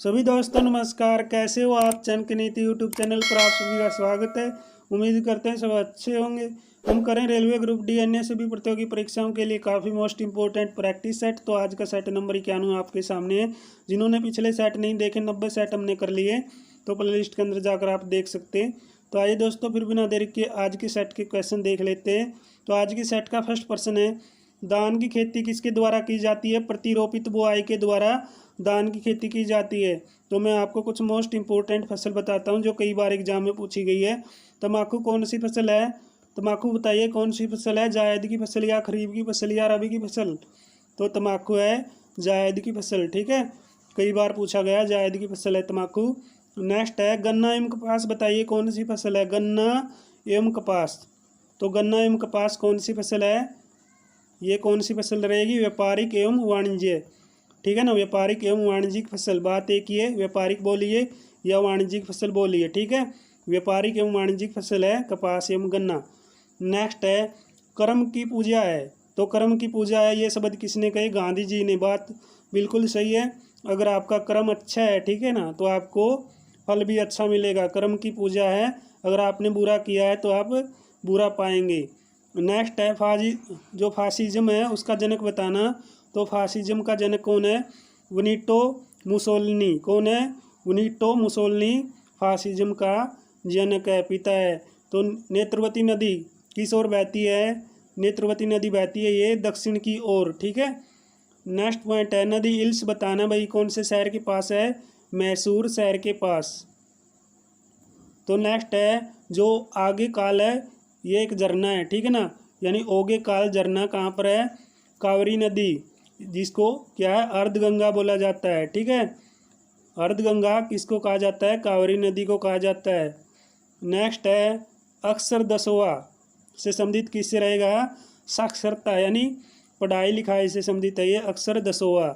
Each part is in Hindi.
सभी दोस्तों नमस्कार। कैसे हो आप? चंद नीति यूट्यूब चैनल पर आप सभी का स्वागत है। उम्मीद करते हैं सब अच्छे होंगे। हम करें रेलवे ग्रुप डी अन्य सभी प्रतियोगी परीक्षाओं के लिए काफ़ी मोस्ट इंपॉर्टेंट प्रैक्टिस सेट। तो आज का सेट नंबर 91 आपके सामने है। जिन्होंने पिछले सेट नहीं देखे 90 सेट हमने कर लिए, तो प्ले लिस्ट के अंदर जाकर आप देख सकते हैं। तो आइए दोस्तों फिर बिना देरी के आज के सेट के क्वेश्चन देख लेते हैं। तो आज के सेट का फर्स्ट प्रश्न है, धान की खेती किसके द्वारा की जाती है? प्रतिरोपित बुआई के द्वारा धान की खेती की जाती है। तो मैं आपको कुछ मोस्ट इंपोर्टेंट फसल बताता हूं जो कई बार एग्जाम में पूछी गई है। तम्बाकू कौन सी फसल है? तम्बाकू बताइए कौन सी फसल है? जायद की फसल या खरीफ की फसल या रबी की फसल? तो तम्बाकू है जायद की फसल। ठीक है, कई बार पूछा गया, जायद की फसल है तम्बाकू। नेक्स्ट है, गन्ना एवं कपास बताइए कौन सी फसल है? गन्ना एवं कपास। तो गन्ना एवं कपास कौन सी फसल है? ये कौन सी फसल रहेगी? व्यापारिक एवं वाणिज्य। ठीक है ना, व्यापारिक एवं वाणिज्यिक फसल। बात एक ही है, व्यापारिक बोलिए या वाणिज्यिक फसल बोलिए। ठीक है, व्यापारिक एवं वाणिज्यिक फसल है कपास एवं गन्ना। नेक्स्ट है, कर्म की पूजा है। तो कर्म की पूजा है ये शब्द किसने कहे? गांधी जी ने। बात बिल्कुल सही है। अगर आपका कर्म अच्छा है, ठीक है ना, तो आपको फल भी अच्छा मिलेगा। कर्म की पूजा है, अगर आपने बुरा किया है तो आप बुरा पाएंगे। नेक्स्ट है, जो फासिज्म है उसका जनक बताना। तो फासिज्म का जनक कौन है? वनीटो मुसोलिनी। कौन है? वनीटो मुसोलिनी फासिज्म का जनक है, पिता है। तो नेत्रवती नदी किस ओर बहती है? नेत्रवती नदी बहती है ये दक्षिण की ओर। ठीक है। नेक्स्ट पॉइंट है, नदी इल्स बताना भाई कौन से शहर के पास है? मैसूर शहर के पास। तो नेक्स्ट है, जो आगे काल है ये एक झरना है। ठीक है ना, यानी ओगे काल झरना कहाँ पर है? कावेरी नदी, जिसको क्या है? अर्धगंगा बोला जाता है। ठीक है, अर्धगंगा किसको कहा जाता है? कावेरी नदी को कहा जाता है। नेक्स्ट है, अक्षर दसवां से संबंधित किससे रहेगा? साक्षरता यानी पढ़ाई लिखाई से संबंधित है ये अक्षर दसवां।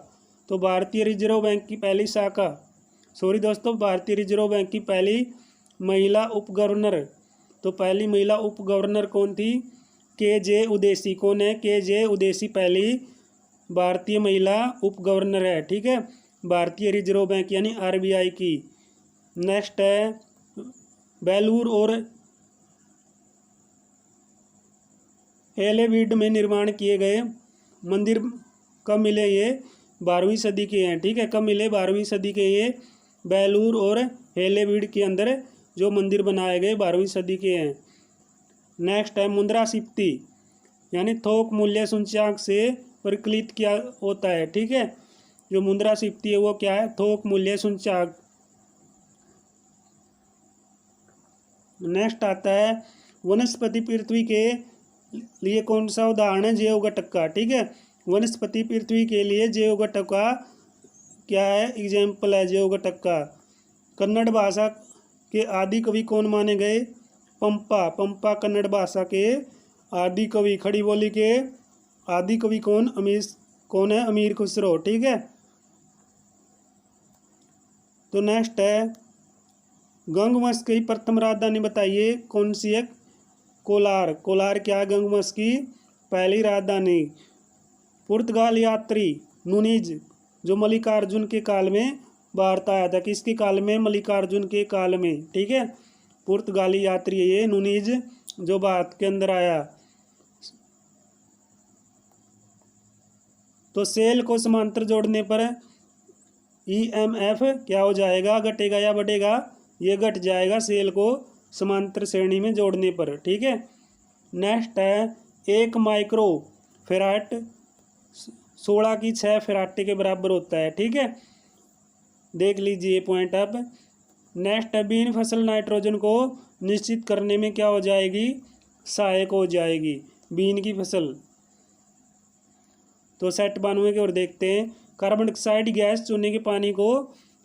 तो भारतीय रिजर्व बैंक की पहली शाखा, सॉरी दोस्तों, भारतीय रिजर्व बैंक की पहली महिला उप गवर्नर। तो पहली महिला उप गवर्नर कौन थी? के.जे. उदेसी। कौन है? के.जे. उदेसी पहली भारतीय महिला उप गवर्नर है। ठीक है, भारतीय रिजर्व बैंक यानी आरबीआई की। नेक्स्ट है, बेलूर और एलेवीड में निर्माण किए गए मंदिर कब मिले? ये 12वीं सदी के हैं। ठीक है, कब मिले? 12वीं सदी के। ये बेलूर और हेलेवीड के अंदर जो मंदिर बनाए गए 12वीं सदी के हैं। नेक्स्ट है, मुद्रास्फीति यानी थोक मूल्य सूचकांक से परिकलित किया होता है। ठीक है, जो मुद्रास्फीति है वो क्या है? थोक मूल्य सूचकांक। नेक्स्ट आता है, वनस्पति पृथ्वी के लिए कौन सा उदाहरण है? जैव घटक का। ठीक है, वनस्पति पृथ्वी के लिए जैव घटक का क्या है? एग्जाम्पल है जैव घटक का। कन्नड़ भाषा के आदि कवि कौन माने गए? पंपा। पंपा कन्नड़ भाषा के आदि कवि। खड़ी बोली के आदि कवि कौन? कौन है? अमीर खुसरो। ठीक है। तो नेक्स्ट है, गंगवंश की प्रथम राजधानी बताइए कौन सी है? कोलार। कोलार क्या है? गंगवंश की पहली राजधानी। पुर्तगाल यात्री नूनीज जो मल्लिकार्जुन के काल में भारत आया था। किसके काल में? मल्लिकार्जुन के काल में। ठीक है, पुर्तगाली यात्री है ये नूनीज जो भारत के अंदर आया। तो सेल को समांतर जोड़ने पर ईएमएफ क्या हो जाएगा? घटेगा या बढ़ेगा? ये घट जाएगा सेल को समांतर श्रेणी में जोड़ने पर। ठीक है। नेक्स्ट है, 1 माइक्रो फेराट 16 की 6 फेराटे के बराबर होता है। ठीक है, देख लीजिए पॉइंट अब। नेक्स्ट है, बीन फसल नाइट्रोजन को निश्चित करने में क्या हो जाएगी? सहायक हो जाएगी बीन की फसल। तो सेट 92 की ओर देखते हैं, कार्बन डाइऑक्साइड गैस चूने के पानी को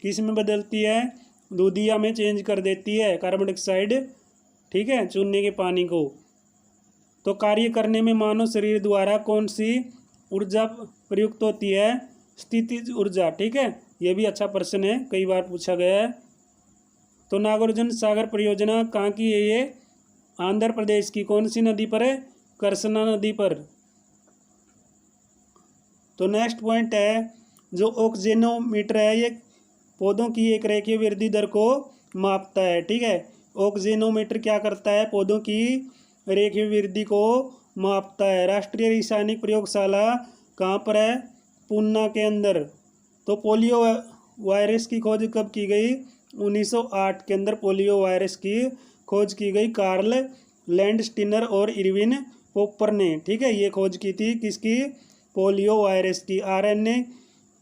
किस में बदलती है? दूधिया में चेंज कर देती है कार्बन डाइऑक्साइड। ठीक है, चूने के पानी को। तो कार्य करने में मानव शरीर द्वारा कौन सी ऊर्जा प्रयुक्त होती है? स्थितिज ऊर्जा। ठीक है, यह भी अच्छा प्रश्न है, कई बार पूछा गया है। तो नागार्जुन सागर परियोजना कहाँ की है? ये आंध्र प्रदेश की। कौन सी नदी पर है? कृष्णा नदी पर। तो नेक्स्ट पॉइंट है, जो ऑक्सीजनोमीटर है ये पौधों की एक रेखीय वृद्धि दर को मापता है। ठीक है, ऑक्सीजनोमीटर क्या करता है, पौधों की रेखीय वृद्धि को मापता है। राष्ट्रीय रासायनिक प्रयोगशाला कहाँ पर है, पूना के अंदर। तो पोलियो वायरस की खोज कब की गई, 1908 के अंदर पोलियो वायरस की खोज की गई, कार्ल लैंडस्टीनर और इरविन पोपर ने। ठीक है, ये खोज की थी किसकी, पोलियो वायरस की। आरएनए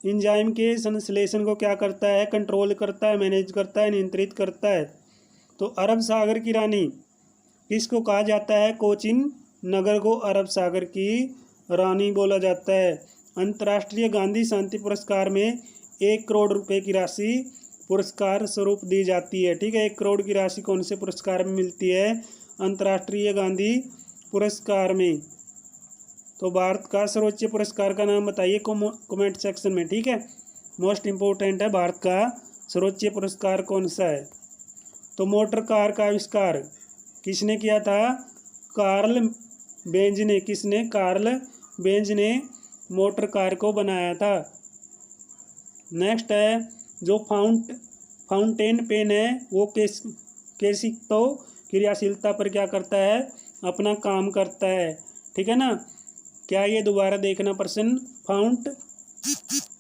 एंजाइम के संश्लेषण को क्या करता है, कंट्रोल करता है, मैनेज करता है, नियंत्रित करता है। तो अरब सागर की रानी किसको कहा जाता है, कोचिन नगर को अरब सागर की रानी बोला जाता है। अंतर्राष्ट्रीय गांधी शांति पुरस्कार में 1 करोड़ रुपए की राशि पुरस्कार स्वरूप दी जाती है। ठीक है, 1 करोड़ की राशि कौन से पुरस्कार में मिलती है, अंतर्राष्ट्रीय गांधी पुरस्कार में। तो भारत का सर्वोच्च पुरस्कार का नाम बताइए कमेंट सेक्शन में। ठीक है, मोस्ट इम्पोर्टेंट है, भारत का सर्वोच्च पुरस्कार कौन सा है। तो मोटर कार का आविष्कार किसने किया था, कार्ल बेंज ने। किसने, कार्ल बेंज ने मोटर कार को बनाया था। नेक्स्ट है जो फाउंटेन पेन है वो तो क्रियाशीलता पर क्या करता है, अपना काम करता है। ठीक है ना, क्या ये दोबारा देखना प्रश्न, फाउंट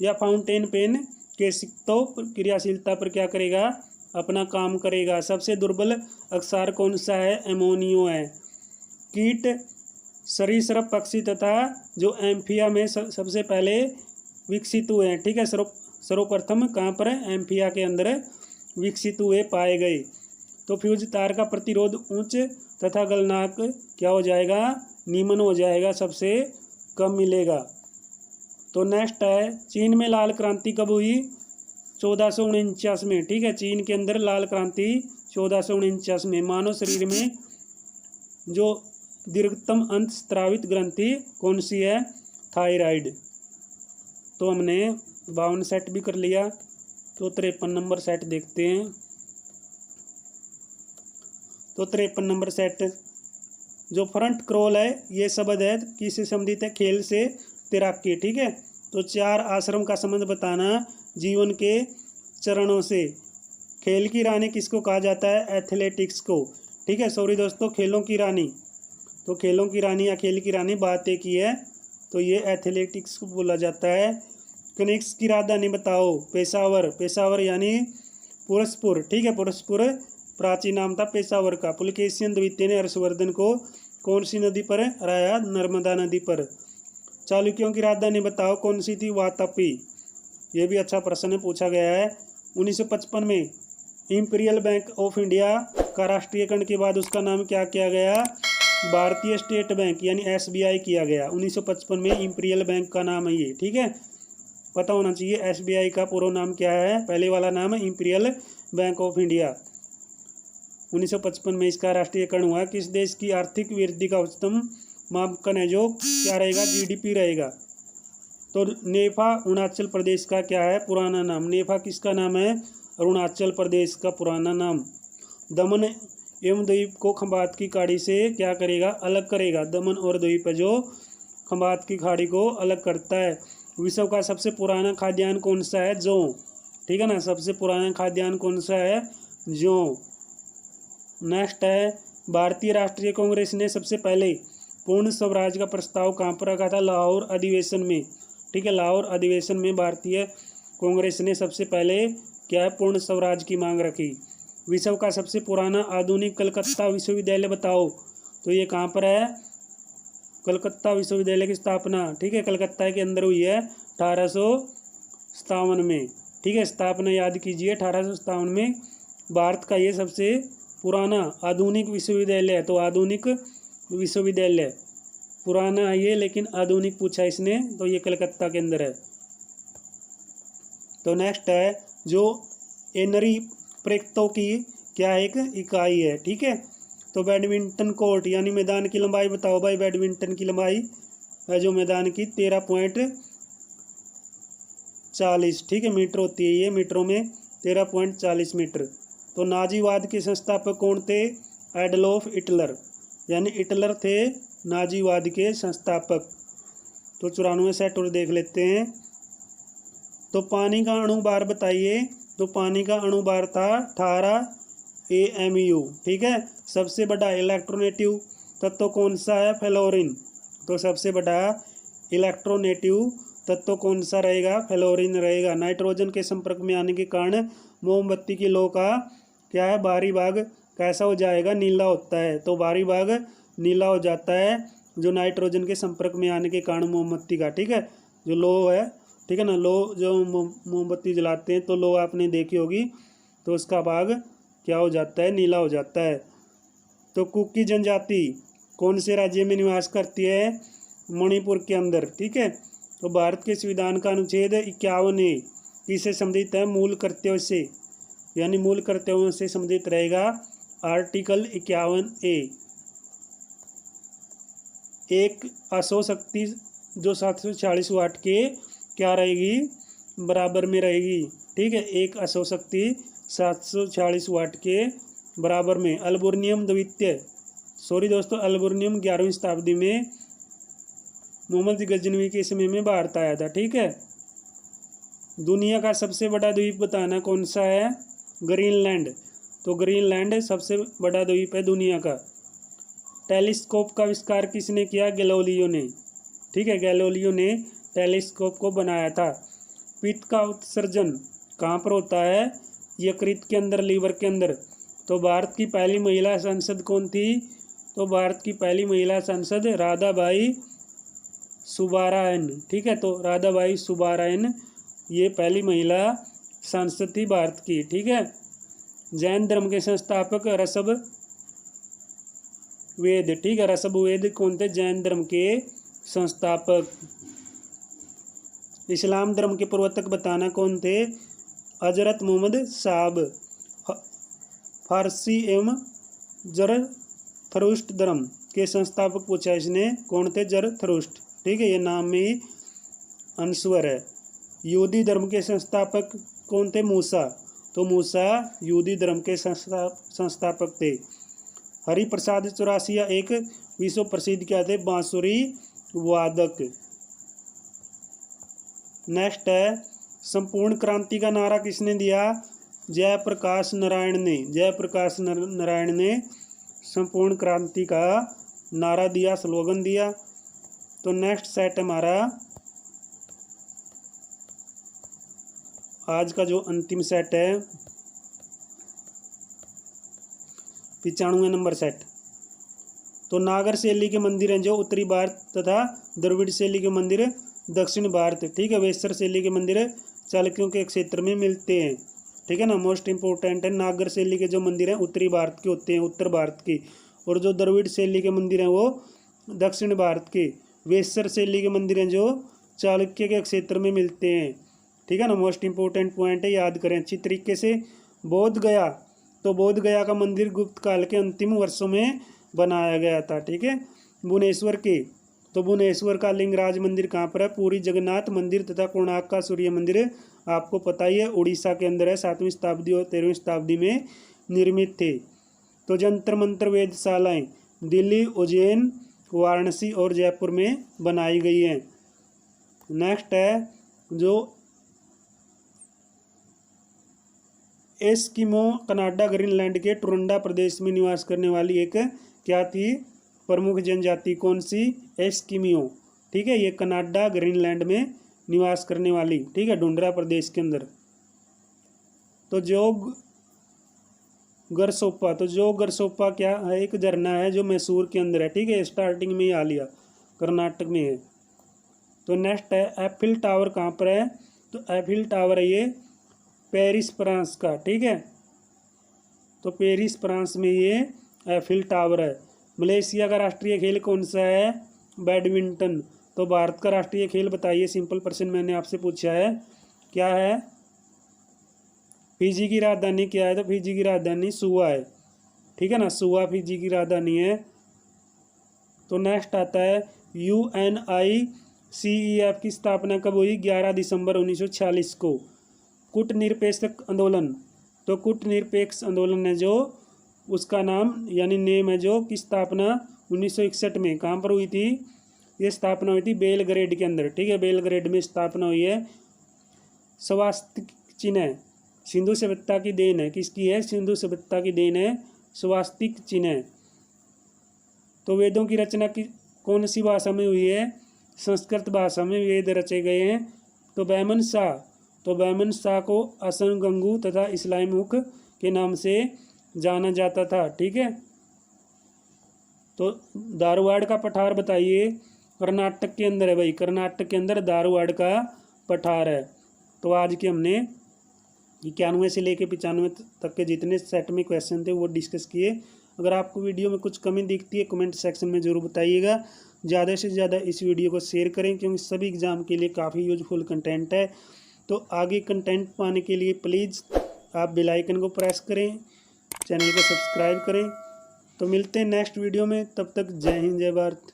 या फाउंटेन पेन तो क्रियाशीलता पर क्या करेगा, अपना काम करेगा। सबसे दुर्बल अक्षार कौन सा है, एमोनियो है। कीट सरीसृप पक्षी तथा जो एम्फिया में सबसे पहले विकसित हुए हैं। ठीक है, सर्वप्रथम कहाँ पर, एम्फिया के अंदर विकसित हुए पाए गए। तो फ्यूज तार का प्रतिरोध उच्च तथा गलनांक क्या हो जाएगा, निम्न हो जाएगा, सबसे कम मिलेगा। तो नेक्स्ट है चीन में लाल क्रांति कब हुई, 1449 में। ठीक है, चीन के अंदर लाल क्रांति 1449 में। मानव शरीर में जो दीर्घतम अंत स्रावित ग्रंथि कौन सी है, थायराइड। तो हमने 52 सेट भी कर लिया। तो 53 नंबर सेट देखते हैं। तो 53 नंबर सेट जो फ्रंट क्रॉल है ये शब्द है किससे संबंधित है, खेल से तैराकी। ठीक है, तो 4 आश्रम का संबंध बताना जीवन के चरणों से। खेल की रानी किसको कहा जाता है, एथलेटिक्स को। ठीक है, सॉरी दोस्तों, खेलों की रानी। तो खेलों की रानी या खेल की रानी बात एक ही है, तो ये एथलेटिक्स को बोला जाता है। कनिष्क की राजधानी बताओ, पेशावर। पेशावर यानी पुरस्पुर। ठीक है, पुरस्पुर प्राचीन नाम था पेशावर का। पुलकेशियन द्वितीय ने हर्षवर्धन को कौन सी नदी पर हराया, नर्मदा नदी पर। चालुक्यों की राजधानी बताओ, कौन सी थी, वातापी। ये भी अच्छा प्रश्न पूछा गया है। 1955 में इंपीरियल बैंक ऑफ इंडिया का राष्ट्रीयकरण के बाद उसका नाम क्या किया गया, भारतीय स्टेट बैंक यानी SBI किया गया। 1955 में इंपीरियल बैंक का नाम है ये। ठीक है, पता होना चाहिए SBI का पूरा नाम क्या है। पहले वाला नाम है इंपीरियल बैंक ऑफ इंडिया। 1955 में इसका राष्ट्रीयकरण हुआ। किस देश की आर्थिक वृद्धि का उच्चतम मापन है, जो क्या रहेगा, GDP रहेगा। तो नेफा अरुणाचल प्रदेश का क्या है, पुराना नाम। नेफा किसका नाम है, अरुणाचल प्रदेश का पुराना नाम। दमन एवं द्वीप को खंबात की खाड़ी से क्या करेगा, अलग करेगा। दमन और द्वीप जो खंबात की खाड़ी को अलग करता है। विश्व का सबसे पुराना खाद्यान्न कौन सा है, जौ। ठीक है ना, सबसे पुराना खाद्यान्न कौन सा है, जौ। नेक्स्ट है भारतीय राष्ट्रीय कांग्रेस ने सबसे पहले पूर्ण स्वराज का प्रस्ताव कहाँ पर रखा था, लाहौर अधिवेशन में। ठीक है, लाहौर अधिवेशन में भारतीय कांग्रेस ने सबसे पहले क्या है, पूर्ण स्वराज की मांग रखी। विश्व का सबसे पुराना आधुनिक कलकत्ता विश्वविद्यालय बताओ। तो ये कहाँ पर है, कलकत्ता विश्वविद्यालय की स्थापना। ठीक है, कलकत्ता के अंदर हुई है 1857 में। ठीक है, स्थापना याद कीजिए 1857 में। भारत का ये सबसे पुराना आधुनिक विश्वविद्यालय है। तो आधुनिक विश्वविद्यालय पुराना है ये, लेकिन आधुनिक पूछा इसने, तो ये कलकत्ता के अंदर है। तो नेक्स्ट है जो एनरी प्रयुक्तों की क्या एक इकाई है। ठीक है, तो बैडमिंटन कोर्ट यानी मैदान की लंबाई बताओ भाई। बैडमिंटन की लंबाई है जो मैदान की 13.40 ठीक है मीटर होती है, ये मीटरों में 13.40 मीटर। तो नाजीवाद के संस्थापक कौन थे, एडोल्फ हिटलर, यानी हिटलर थे नाजीवाद के संस्थापक। तो 94 सेट और देख लेते हैं। तो पानी का अणु भार बताइए तो पानी का अणुभार था 18 AMU। ठीक है। सबसे बड़ा इलेक्ट्रोनेटिव तत्व कौन सा है? फ्लोरीन। तो सबसे बड़ा इलेक्ट्रोनेटिव तत्व कौन सा रहेगा? फ्लोरीन रहेगा। नाइट्रोजन के संपर्क में आने के कारण मोमबत्ती की लौ का क्या है? बाहरी भाग कैसा हो जाएगा? नीला होता है। तो बाहरी भाग नीला हो जाता है जो नाइट्रोजन के संपर्क में आने के कारण मोमबत्ती का। ठीक है। जो लो है, ठीक है ना, लो जो मोमबत्ती जलाते हैं तो लो आपने देखी होगी, तो उसका भाग क्या हो जाता है? नीला हो जाता है। तो कुकी जनजाति कौन से राज्य में निवास करती है? मणिपुर के अंदर। ठीक है। तो भारत के संविधान का अनुच्छेद 51A किससे संबंधित है? मूल कर्तव्य से, यानी मूल कर्तव्यों से संबंधित रहेगा। Article 51A। एक असौ शक्ति जो 746 वाट के क्या रहेगी? बराबर में रहेगी। ठीक है। एक असौ शक्ति 746 वाट के बराबर में। अल्बुर्नियम द्वितीय, सॉरी दोस्तों, अल्बुर्नियम 11वीं शताब्दी में मोहम्मद गजनवी के समय में भारत आया था। ठीक है। दुनिया का सबसे बड़ा द्वीप बताना कौन सा है? ग्रीनलैंड। तो ग्रीनलैंड सबसे बड़ा द्वीप है दुनिया का। टेलीस्कोप का आविष्कार किसने किया? गैलीलियो ने। ठीक है। गैलीलियो ने टेलीस्कोप को बनाया था। पित्त का उत्सर्जन कहाँ पर होता है? यकृत के अंदर, लीवर के अंदर। तो भारत की पहली महिला सांसद कौन थी? तो भारत की पहली महिला सांसद राधाबाई सुब्बारायन। ठीक है। तो राधाबाई सुब्बारायन ये पहली महिला सांसद थी भारत की। ठीक है। जैन धर्म के संस्थापक ऋषभ वेद। ठीक है। ऋषभ वेद कौन थे? जैन धर्म के संस्थापक। इस्लाम धर्म के प्रवर्तक बताना कौन थे? हजरत मोहम्मद साहब। फारसी एवं जरथरुष्ट धर्म के संस्थापक पूछा इसने, कौन थे? जरथरुष्ट। ठीक है। ये नाम में ही अंशवर है। यहूदी धर्म के संस्थापक कौन थे? मूसा। तो मूसा यहूदी धर्म के संस्थापक थे। हरिप्रसाद चौरसिया एक विश्व प्रसिद्ध क्या थे? बांसुरी वादक। नेक्स्ट है, संपूर्ण क्रांति का नारा किसने दिया? जयप्रकाश नारायण ने। जयप्रकाश नारायण ने संपूर्ण क्रांति का नारा दिया, स्लोगन दिया। तो नेक्स्ट सेट हमारा आज का जो अंतिम सेट है 95 नंबर सेट। तो नागर शैली के मंदिर हैं जो उत्तरी भारत तथा द्रविड़ शैली के मंदिर दक्षिण भारत। ठीक है। वेस्तर शैली के मंदिर चालुक्यों के क्षेत्र में मिलते हैं। ठीक है ना। मोस्ट इंपोर्टेंट है, नागर शैली के जो मंदिर हैं उत्तरी भारत के होते हैं, उत्तर भारत के, और जो द्रविड़ शैली के मंदिर हैं वो दक्षिण भारत के। वेस्तर शैली के मंदिर हैं जो चालुक्य के क्षेत्र में मिलते हैं। ठीक है ना। मोस्ट इंपोर्टेंट पॉइंट है, याद करें अच्छी तरीके से। बोध गया, तो बोध गया का मंदिर गुप्त काल के अंतिम वर्षों में बनाया गया था। ठीक है। भुवनेश्वर के, तो भुवनेश्वर का लिंगराज मंदिर कहाँ पर है? पूरी जगन्नाथ मंदिर तथा कोणार्क का सूर्य मंदिर आपको पता ही है उड़ीसा के अंदर है। 7वीं शताब्दी और 13वीं शताब्दी में निर्मित थे। तो जंतर मंत्र वेधशालाएं दिल्ली, उज्जैन, वाराणसी और जयपुर में बनाई गई हैं। नेक्स्ट है जो एस्किमो कनाडा ग्रीनलैंड के टोरंडा प्रदेश में निवास करने वाली एक क्या थी? प्रमुख जनजाति। कौन सी? एस्किमियो। ठीक है। ये कनाडा ग्रीनलैंड में निवास करने वाली, ठीक है, टुंड्रा प्रदेश के अंदर। तो जोग गरसोपा, तो जो गरसोपा क्या है? एक झरना है जो मैसूर के अंदर है। ठीक है। स्टार्टिंग में ही आ लिया, कर्नाटक में है। तो नेक्स्ट है एफिल टावर कहाँ पर है? तो एफिल टावर है ये पेरिस फ्रांस का। ठीक है। तो पेरिस फ्रांस में ये एफिल टावर है। मलेशिया का राष्ट्रीय खेल कौन सा है? बैडमिंटन। तो भारत का राष्ट्रीय खेल बताइए, सिंपल प्रश्न मैंने आपसे पूछा है, क्या है? फिजी की राजधानी क्या है? तो फिजी की राजधानी सुआ है। ठीक है ना। सुआ फिजी की राजधानी है। तो नेक्स्ट आता है UNICEF की स्थापना कब हुई? 11 दिसंबर 1946 को। कूटनिरपेक्ष आंदोलन, तो कूटनिरपेक्ष आंदोलन है जो उसका नाम यानी नेम है जो की स्थापना 1961 में कहाँ पर हुई थी? ये स्थापना हुई थी बेलग्रेड के अंदर। ठीक है। बेलग्रेड में स्थापना हुई है। स्वास्तिक चिन्ह, सिंधु सभ्यता की देन है। किसकी है? सिंधु सभ्यता की देन है स्वास्तिक चिन्ह। तो वेदों की रचना की कौन सी भाषा में हुई है? संस्कृत भाषा में वेद रचे गए हैं। तो बैमन शाह, तो बैमन शाह को असन गंगू तथा इस्लामी मुख के नाम से जाना जाता था। ठीक है। तो धारवाड़ का पठार बताइए। कर्नाटक के अंदर है भाई, कर्नाटक के अंदर धारवाड़ का पठार है। तो आज के हमने 91 से लेकर 95 तक के जितने सेट में क्वेश्चन थे वो डिस्कस किए। अगर आपको वीडियो में कुछ कमी दिखती है कमेंट सेक्शन में ज़रूर बताइएगा। ज़्यादा से ज़्यादा इस वीडियो को शेयर करें क्योंकि सभी एग्ज़ाम के लिए काफ़ी यूजफुल कंटेंट है। तो आगे कंटेंट पाने के लिए प्लीज़ आप बेल आइकन को प्रेस करें, चैनल को सब्सक्राइब करें। तो मिलते हैं नेक्स्ट वीडियो में, तब तक जय हिंद जय भारत।